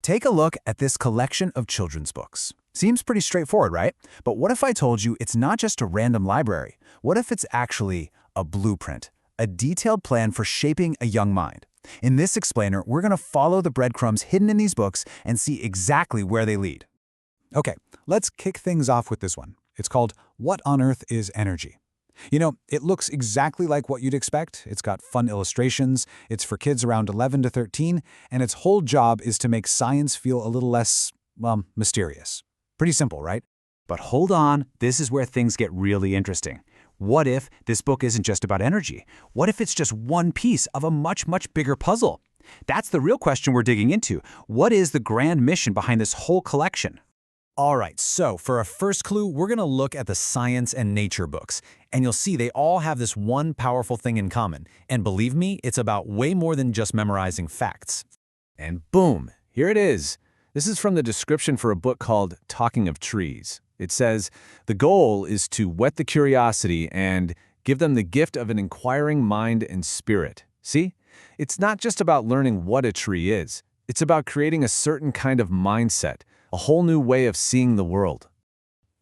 Take a look at this collection of children's books. Seems pretty straightforward, right? But what if I told you it's not just a random library? What if it's actually a blueprint, a detailed plan for shaping a young mind? In this explainer, we're going to follow the breadcrumbs hidden in these books and see exactly where they lead. Okay, let's kick things off with this one. It's called What on Earth is Energy? You know, it looks exactly like what you'd expect. It's got fun illustrations, it's for kids around 11 to 13, and its whole job is to make science feel a little less, well, mysterious. Pretty simple, right? But hold on, this is where things get really interesting. What if this book isn't just about energy? What if it's just one piece of a much, much bigger puzzle? That's the real question we're digging into. What is the grand mission behind this whole collection? All right, so for a first clue, we're going to look at the science and nature books. And you'll see they all have this one powerful thing in common. And believe me, it's about way more than just memorizing facts. And boom, here it is. This is from the description for a book called Talking of Trees. It says, the goal is to whet the curiosity and give them the gift of an inquiring mind and spirit. See? It's not just about learning what a tree is. It's about creating a certain kind of mindset, a whole new way of seeing the world.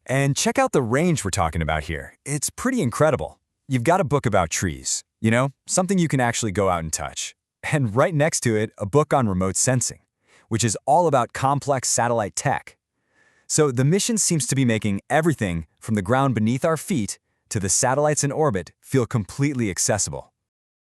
And check out the range we're talking about here. It's pretty incredible. You've got a book about trees, you know, something you can actually go out and touch. And right next to it, a book on remote sensing, which is all about complex satellite tech. So the mission seems to be making everything from the ground beneath our feet to the satellites in orbit feel completely accessible.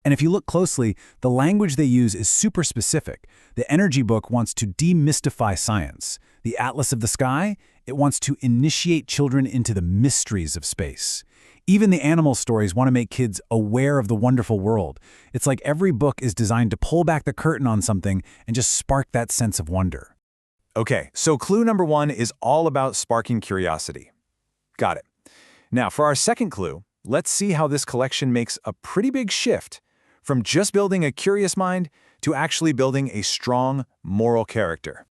And if you look closely, the language they use is super specific. The energy book wants to demystify science. The Atlas of the Sky, it wants to initiate children into the mysteries of space. Even the animal stories want to make kids aware of the wonderful world. It's like every book is designed to pull back the curtain on something and just spark that sense of wonder. Okay, so clue number one is all about sparking curiosity. Got it. Now, for our second clue, let's see how this collection makes a pretty big shift from just building a curious mind to actually building a strong moral character.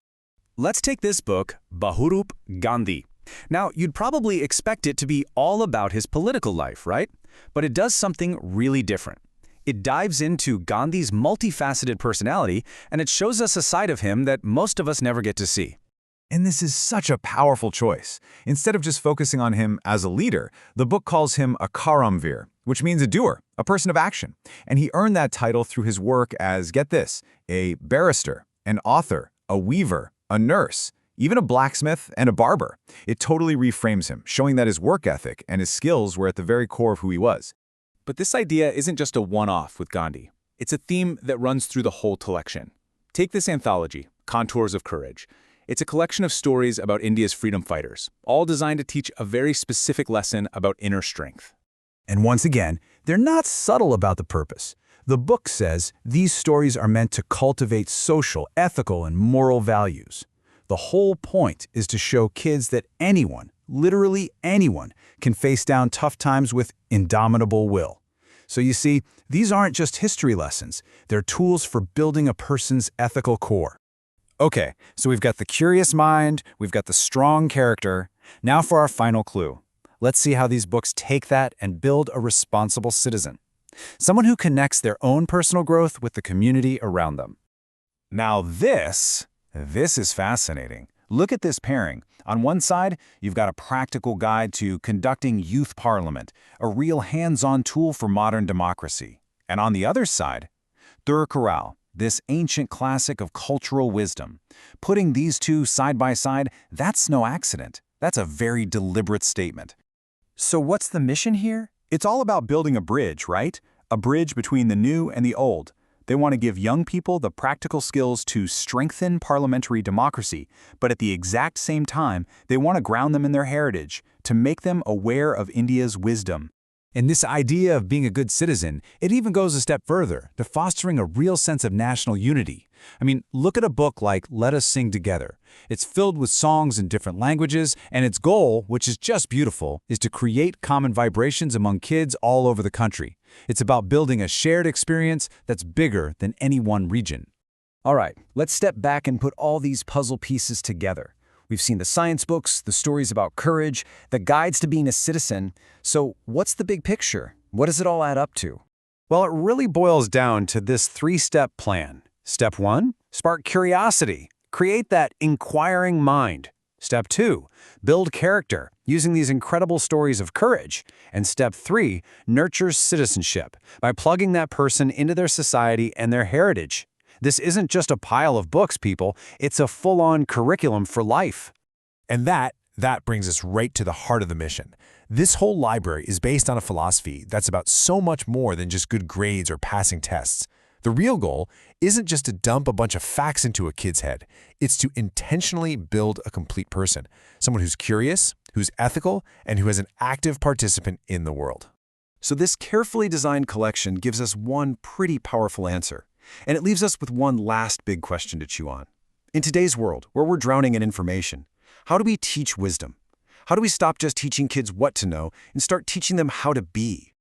Let's take this book, Bahurup Gandhi. Now, you'd probably expect it to be all about his political life, right? But it does something really different. It dives into Gandhi's multifaceted personality, and it shows us a side of him that most of us never get to see. And this is such a powerful choice. Instead of just focusing on him as a leader, the book calls him a Karamveer, which means a doer, a person of action. And he earned that title through his work as, get this, a barrister, an author, a weaver, a nurse, even a blacksmith and a barber. It totally reframes him, showing that his work ethic and his skills were at the very core of who he was. But this idea isn't just a one-off with Gandhi. It's a theme that runs through the whole collection. Take this anthology, Contours of Courage. It's a collection of stories about India's freedom fighters, all designed to teach a very specific lesson about inner strength. And once again, they're not subtle about the purpose. The book says these stories are meant to cultivate social, ethical, and moral values. The whole point is to show kids that anyone, literally anyone, can face down tough times with indomitable will. So you see, these aren't just history lessons. They're tools for building a person's ethical core. Okay, so we've got the curious mind, we've got the strong character. Now for our final clue. Let's see how these books take that and build a responsible citizen. Someone who connects their own personal growth with the community around them. Now this is fascinating. Look at this pairing. On one side, you've got a practical guide to conducting youth parliament, a real hands-on tool for modern democracy. And on the other side, Thirukkural, this ancient classic of cultural wisdom. Putting these two side by side, that's no accident. That's a very deliberate statement. So what's the mission here? It's all about building a bridge, right? A bridge between the new and the old. They want to give young people the practical skills to strengthen parliamentary democracy, but at the exact same time, they want to ground them in their heritage, to make them aware of India's wisdom. And this idea of being a good citizen, it even goes a step further, to fostering a real sense of national unity. I mean, look at a book like Let Us Sing Together. It's filled with songs in different languages, and its goal, which is just beautiful, is to create common vibrations among kids all over the country. It's about building a shared experience that's bigger than any one region. All right, let's step back and put all these puzzle pieces together. We've seen the science books, the stories about courage, the guides to being a citizen. So what's the big picture? What does it all add up to? Well, it really boils down to this three-step plan. Step 1, spark curiosity. Create that inquiring mind. Step 2, build character, using these incredible stories of courage. And step 3, nurture citizenship, by plugging that person into their society and their heritage. This isn't just a pile of books, people. It's a full-on curriculum for life. And that brings us right to the heart of the mission. This whole library is based on a philosophy that's about so much more than just good grades or passing tests. The real goal isn't just to dump a bunch of facts into a kid's head. It's to intentionally build a complete person, someone who's curious, who's ethical, and who is an active participant in the world. So this carefully designed collection gives us one pretty powerful answer. And it leaves us with one last big question to chew on. In today's world, where we're drowning in information, how do we teach wisdom? How do we stop just teaching kids what to know and start teaching them how to be?